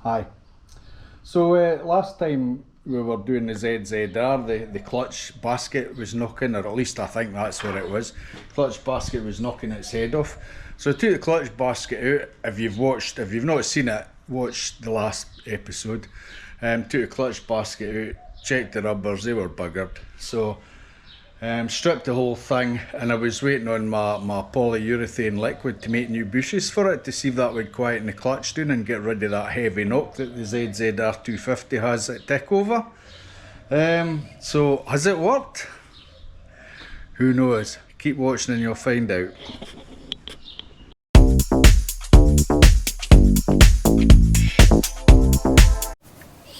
Hi. So last time we were doing the ZZR, the clutch basket was knocking, or at least I think that's what it was. Clutch basket was knocking its head off. So I took the clutch basket out. If you've not seen it, watch the last episode. Took the clutch basket out, checked the rubbers, they were buggered. So stripped the whole thing, and I was waiting on my polyurethane liquid to make new bushes for it to see if that would quieten the clutch down and get rid of that heavy knock that the ZZR250 has at tick over. So has it worked? Who knows? Keep watching and you'll find out.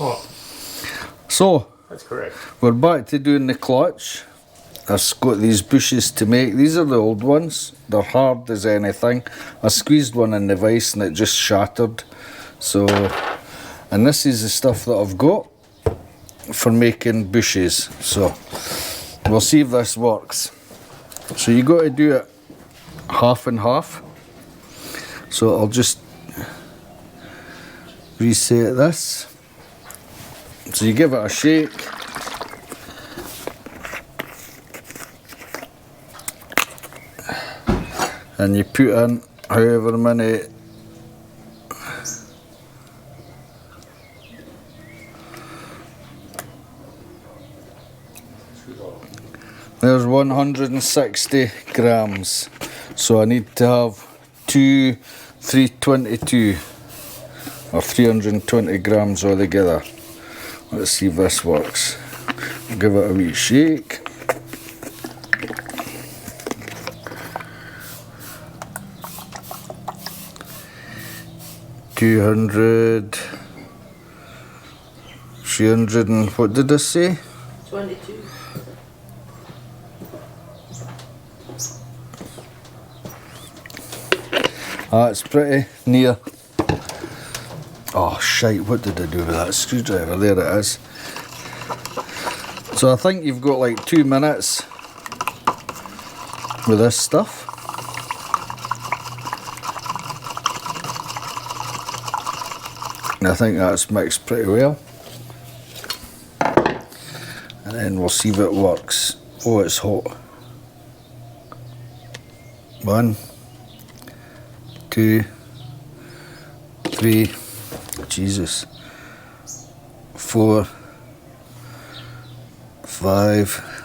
Oh, So that's correct. we're back to doing the clutch. I've got these bushes to make. These are the old ones. They're hard as anything. I squeezed one in the vise and it just shattered. So, and this is the stuff that I've got for making bushes. So, we'll see if this works. So you got to do it half and half. So I'll just reset this. So you give it a shake. And you put in however many there's 160 grams, so I need to have 322 or 320 grams altogether. Let's see if this works. Give it a wee shake. $200, 300 and what did I say? 22. That's pretty near. Oh shite, what did I do with that screwdriver? There it is. So I think you've got like 2 minutes with this stuff. And I think that's mixed pretty well. And then we'll see if it works. Oh, it's hot. 1, 2, 3, Jesus, 4, 5,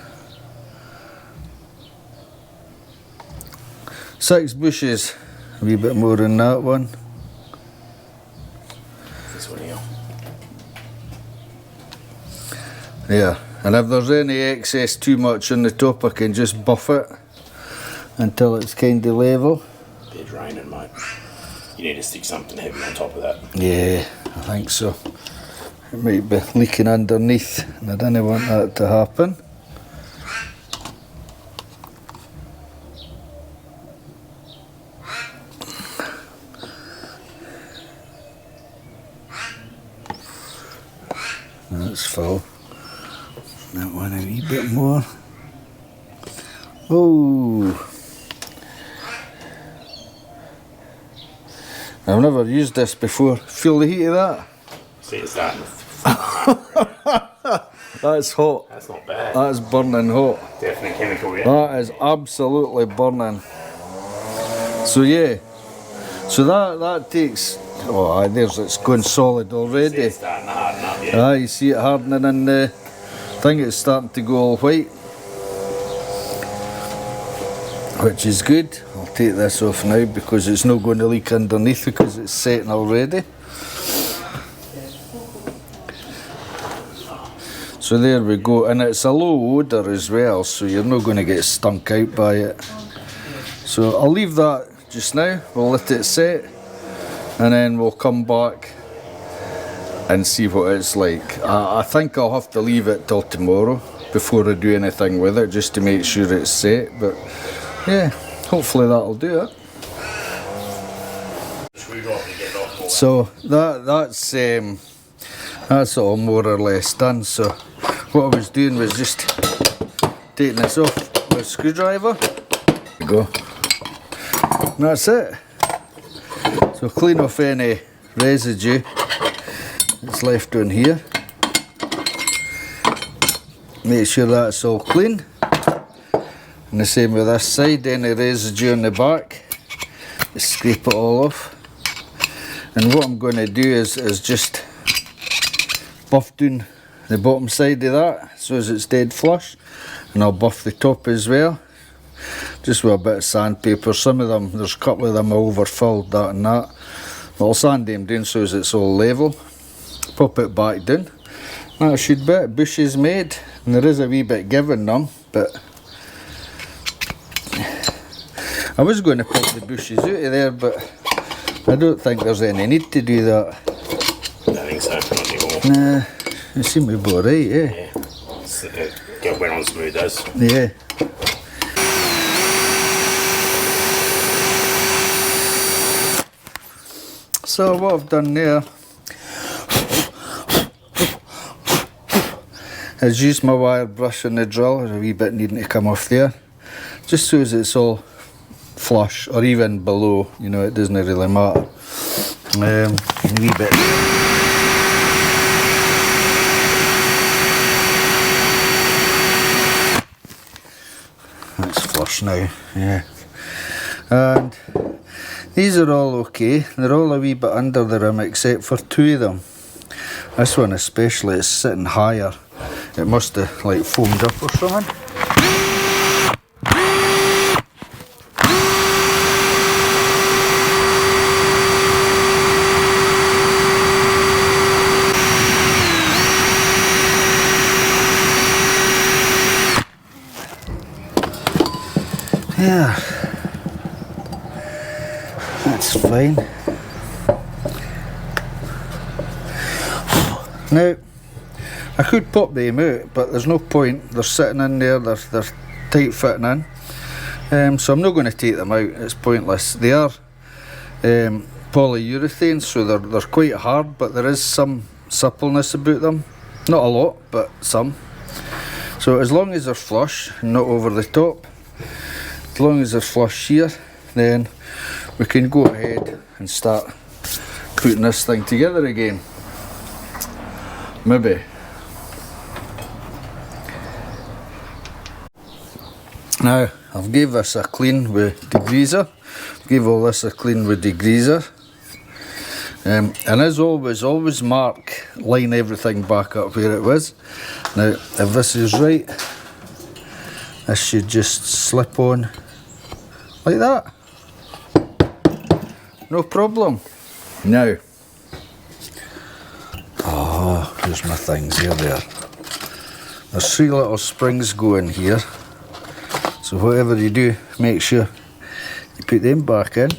6 bushes. A wee bit more than that one. This one here. Yeah, and if there's any excess too much on the top, I can just buff it until it's kind of level. They're draining, mate. You need to stick something heavy on top of that. Yeah, I think so. It might be leaking underneath, and I don't want that to happen. That's full. That one a wee bit more. Oh! I've never used this before. Feel the heat of that? See, it's starting to That's hot. That's not bad. That's burning hot. Definitely chemical, yeah. That is absolutely burning. So yeah. So that takes. Oh, aye, there's it's going solid See, already. it's starting to harden up, yeah. Aye, you see it hardening in the thing. It's starting to go all white, which is good. I'll take this off now because it's not going to leak underneath because it's setting already. So there we go, and it's a low odour as well, so you're not going to get stunk out by it. So I'll leave that just now. We'll let it set, and then we'll come back and see what it's like. I think I'll have to leave it till tomorrow before I do anything with it, just to make sure it's set. But yeah, hopefully that'll do it. So that's all more or less done. So what I was doing was just taking this off with a screwdriver. There we go. And that's it. So clean off any residue that's left on here. Make sure that's all clean. And the same with this side, any residue on the back, just scrape it all off. And what I'm going to do is just buff down the bottom side of that so as it's dead flush, and I'll buff the top as well, just with a bit of sandpaper. Some of them, there's a couple of them overfilled, that and that, but I'll sand them down so as it's all level. Pop it back down. That should be it. Bush is made, and there is a wee bit giving them, but I was going to pop the bushes out of there, but I don't think there's any need to do that. I don't think so, not anymore. Nah, they seem to be alright, eh? Yeah. Get wet on smooth those. Yeah. So what I've done there is use my wire brush and the drill. There's a wee bit needing to come off there, just so as it's all flush, or even below, you know, it doesn't really matter. A wee bit. That's flush now, yeah. And these are all okay. They're all a wee bit under the rim except for two of them. This one especially is sitting higher. It must have like foamed up or something. Yeah, that's fine. Now, I could pop them out, but there's no point. They're sitting in there, they're tight fitting in. So I'm not going to take them out, it's pointless. They are polyurethane, so they're quite hard, but there is some suppleness about them. Not a lot, but some. So as long as they're flush, not over the top, as long as they're flush here, then we can go ahead and start putting this thing together again. Maybe. Now, I've gave this a clean with degreaser. Give all this a clean with degreaser. And as always mark, line everything back up where it was. Now, if this is right, this should just slip on like that. No problem. Now, oh, here's my things here. There's 3 little springs going here. So whatever you do, make sure you put them back in.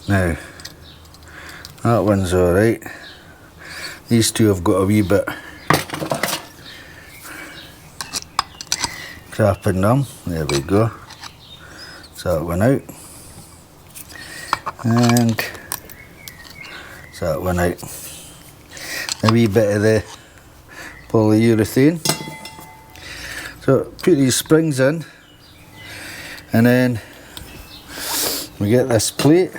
Now, that one's alright. These two have got a wee bit crap in them. There we go. So that one out. And so that one out. A wee bit of the polyurethane. So put these springs in, and then we get this plate.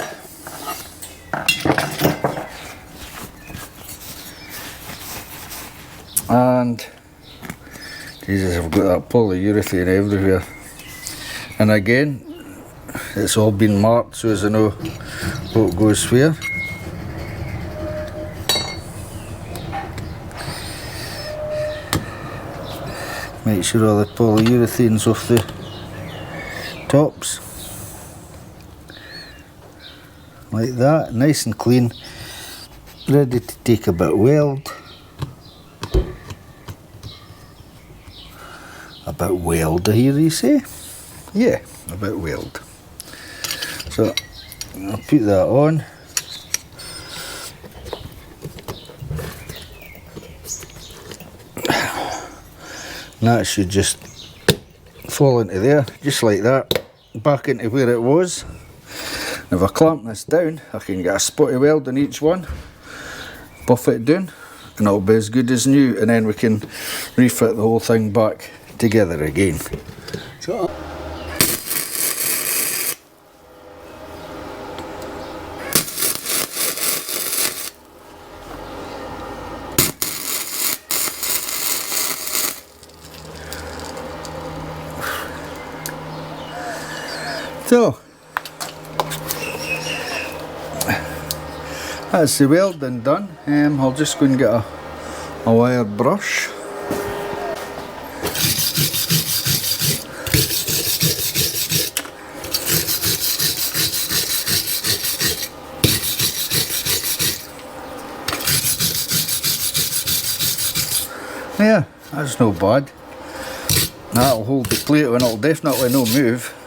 And Jesus, I've got that polyurethane everywhere. And again, it's all been marked so as I know what goes where. Make sure all the polyurethane's off the tops. Like that, nice and clean. Ready to take a bit of weld. A bit weld, I hear you say? Yeah, a bit weld. So, I'll put that on. And that should just fall into there, just like that, back into where it was. And if I clamp this down, I can get a spotty weld on each one, buff it down, and it'll be as good as new, and then we can refit the whole thing back together again. So, So that's the welding done. I'll just go and get a wire brush. Yeah, that's no bad. That'll hold the plate and it'll definitely no move.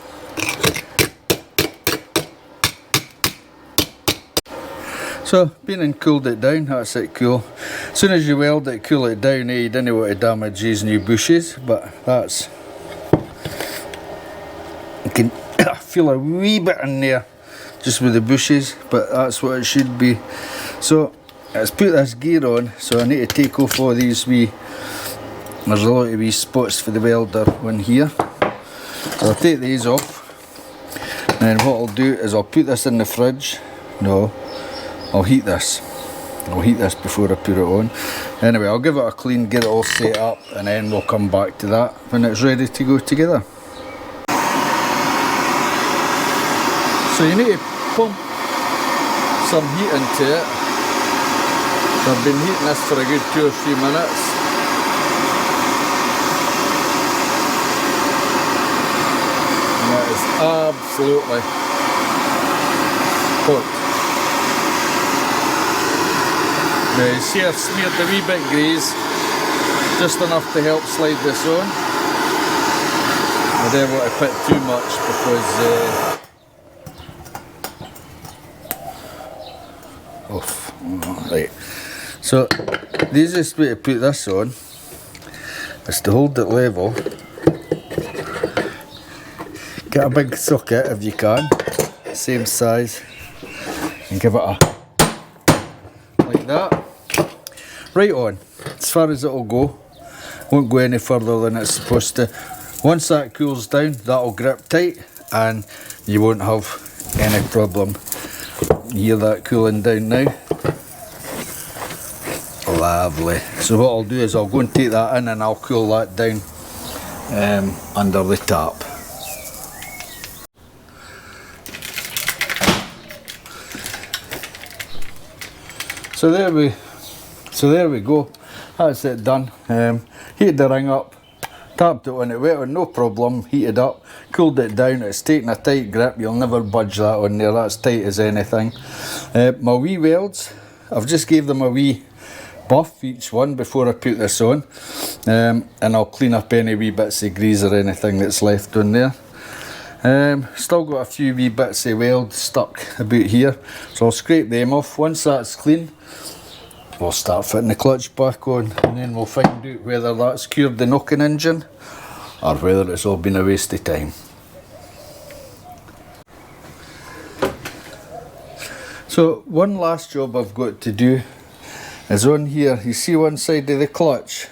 So, been and cooled it down, that's it cool. As soon as you weld it, cool it down, you don't want to damage these new bushes, but that's... You can feel a wee bit in there, just with the bushes, but that's what it should be. So, let's put this gear on, so I need to take off all these wee... There's a lot of wee spots for the welder in here. So I'll take these off, and then what I'll do is I'll put this in the fridge. No, I'll heat this. I'll heat this before I put it on. Anyway, I'll give it a clean, get it all set up, and then we'll come back to that when it's ready to go together. So you need to pump some heat into it. So I've been heating this for a good 2 or 3 minutes. And that is absolutely hot. Now you see I've smeared a wee bit grease, just enough to help slide this on. I don't want to put too much because right. So the easiest way to put this on is to hold it level. Get a big socket if you can, same size, and give it a like that. Right on, as far as it'll go, won't go any further than it's supposed to. Once that cools down, that'll grip tight and you won't have any problem. You hear that cooling down now? Lovely. So what I'll do is I'll go and take that in and I'll cool that down under the tap. So there we go. That's it done. Heated the ring up, tapped it on it, wet on, no problem, heated up, cooled it down. It's taking a tight grip, you'll never budge that on there, that's tight as anything. My wee welds, I've just gave them a wee buff each one before I put this on, and I'll clean up any wee bits of grease or anything that's left on there. Still got a few wee bits of weld stuck about here, so I'll scrape them off. Once that's clean, we'll start fitting the clutch back on, and then we'll find out whether that's cured the knocking engine or whether it's all been a waste of time. So one last job I've got to do is on here. You see one side of the clutch,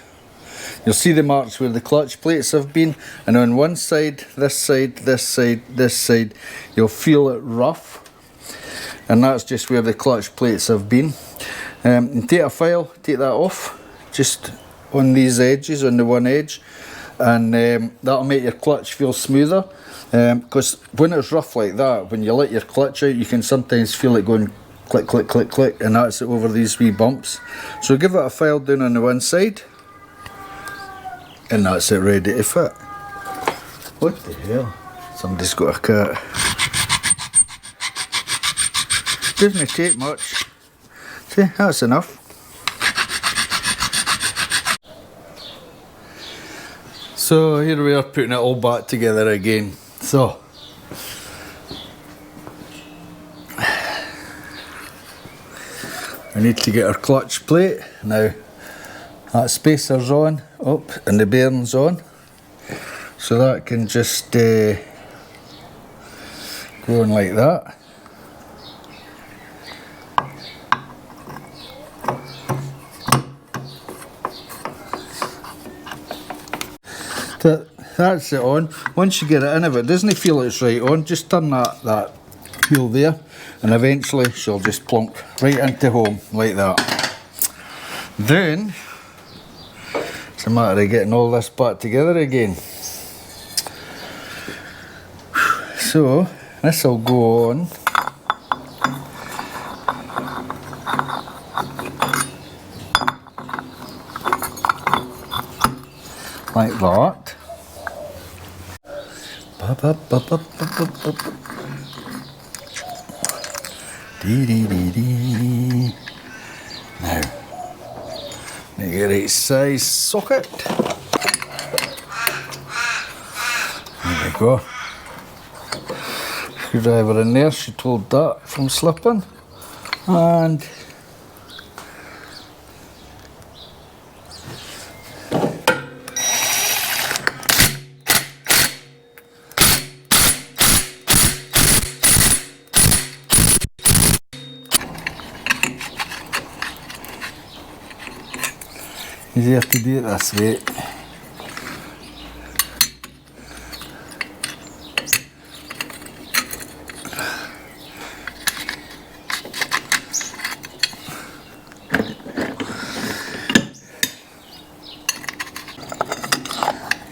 you'll see the marks where the clutch plates have been, and on one side, this side, this side, this side, you'll feel it rough, and that's just where the clutch plates have been. And take a file, take that off, just on these edges, on the one edge, and that'll make your clutch feel smoother, because when it's rough like that, when you let your clutch out, you can sometimes feel it going click, click, click, click, and that's it over these wee bumps. So give it a file down on the one side, and that's it ready to fit. What the hell? Somebody's got a cat. Doesn't take much. See, that's enough. So here we are putting it all back together again. So we need to get our clutch plate. Now that spacer's on, up, and the bearing's on. So that can just go on like that. That's it on. Once you get it in, if it doesn't feel it's right on, just turn that wheel there, and eventually she'll just plonk right into home like that. Then it's a matter of getting all this back together again. So This will go on. Like that. Now, make the right size socket. There we go. Screwdriver in there should hold that from slipping. And easier to do it this way.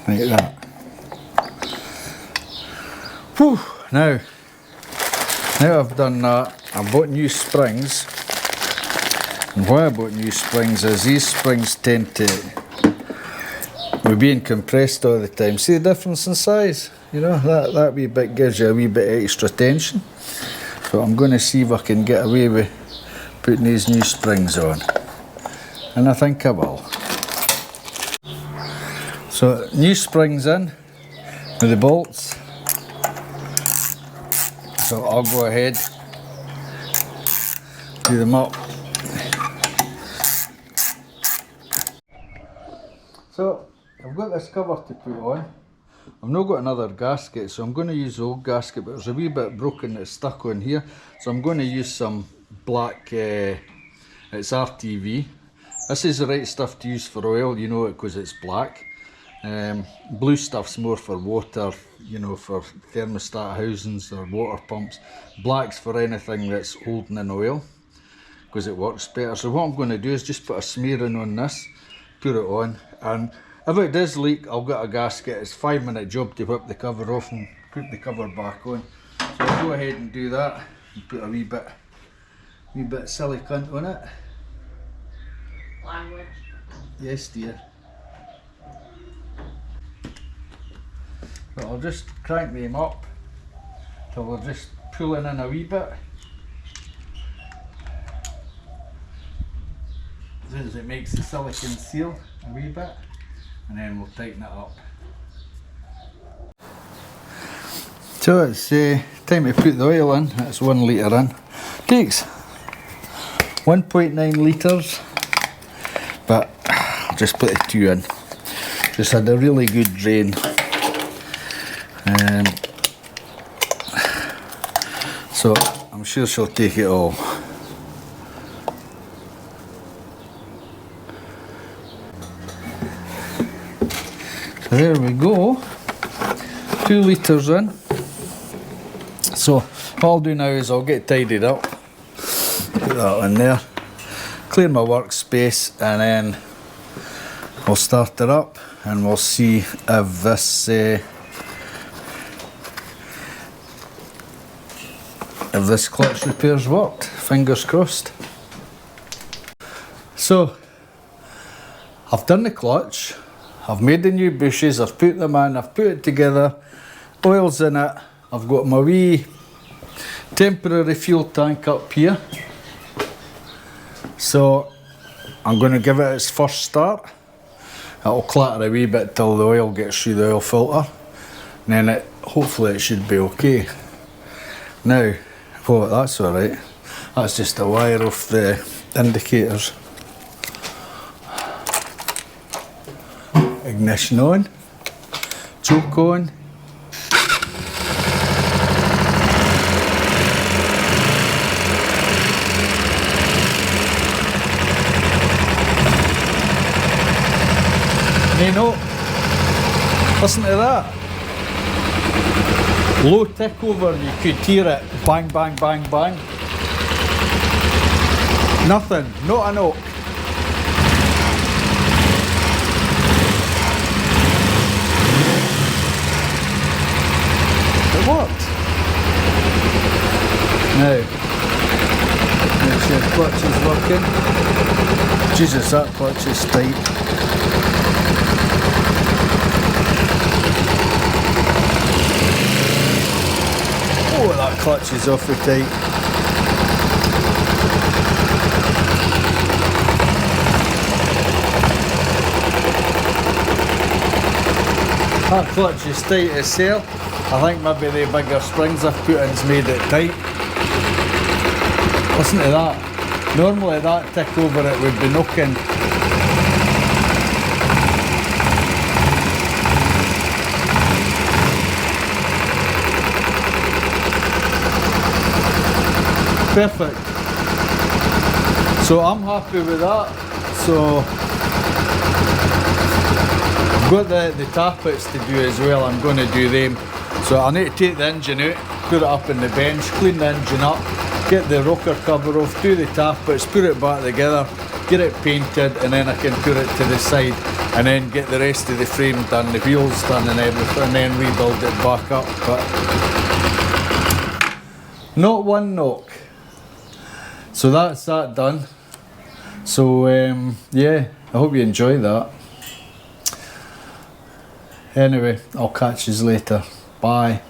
Like that. Whew. Now I've done that, I bought new springs. And why I bought new springs is these springs tend to be being compressed all the time. See the difference in size? You know, that wee bit gives you a wee bit extra tension. So I'm going to see if I can get away with putting these new springs on. And I think I will. So new springs in with the bolts. So I'll go ahead, do them up. So I've got this cover to put on. I've not got another gasket, so I'm going to use the old gasket, but there's a wee bit broken that's stuck on here. So I'm going to use some black, it's RTV. This is the right stuff to use for oil, you know it because it's black. Blue stuff's more for water, you know, for thermostat housings or water pumps. Black's for anything that's holding in oil because it works better. So what I'm going to do is just put a smearing on this, put it on, and if it does leak, I'll get a gasket. It's a 5-minute job to whip the cover off and put the cover back on. So I'll go ahead and do that and put a wee bit silicone on it. Language. Yes, dear. But I'll just crank them up till we're just pulling in a wee bit. As soon as it makes the silicone seal a wee bit, and then we'll tighten it up. So it's time to put the oil in. It's 1 litre in. Takes 1.9 litres, but I'll just put the 2 in. Just had a really good drain. So I'm sure she'll take it all. So there we go, 2 litres in. So what I'll do now is I'll get tidied up, put that in there, clear my workspace, and then I'll start it up and we'll see if this clutch repair's worked. Fingers crossed. So I've done the clutch, I've made the new bushes, I've put them in, I've put it together, oil's in it, I've got my wee temporary fuel tank up here. So I'm going to give it its first start. It'll clatter a wee bit till the oil gets through the oil filter, and then hopefully it should be okay. Now, oh, that's alright, that's just a wire off the indicators. Ignition on, choke on. You know, listen to that. Low tick over, you could hear it bang, bang, bang, bang. Nothing, not a note. It worked. Now, make sure the clutch is working. Jesus, that clutch is tight. Oh, that clutch is awfully tight. That clutch is tight as sail. I think maybe the bigger springs I've put in's made it tight. Listen to that. Normally that tick over it would be knocking. Perfect. So I'm happy with that. So I've got the tappets to do as well. I'm going to do them. So I need to take the engine out, put it up on the bench, clean the engine up, get the rocker cover off, do the tappets, put it back together, get it painted, and then I can put it to the side and then get the rest of the frame done, the wheels done and everything, and then rebuild it back up. But not one knock. So that's that done. So yeah, I hope you enjoy that. Anyway, I'll catch you later. Bye.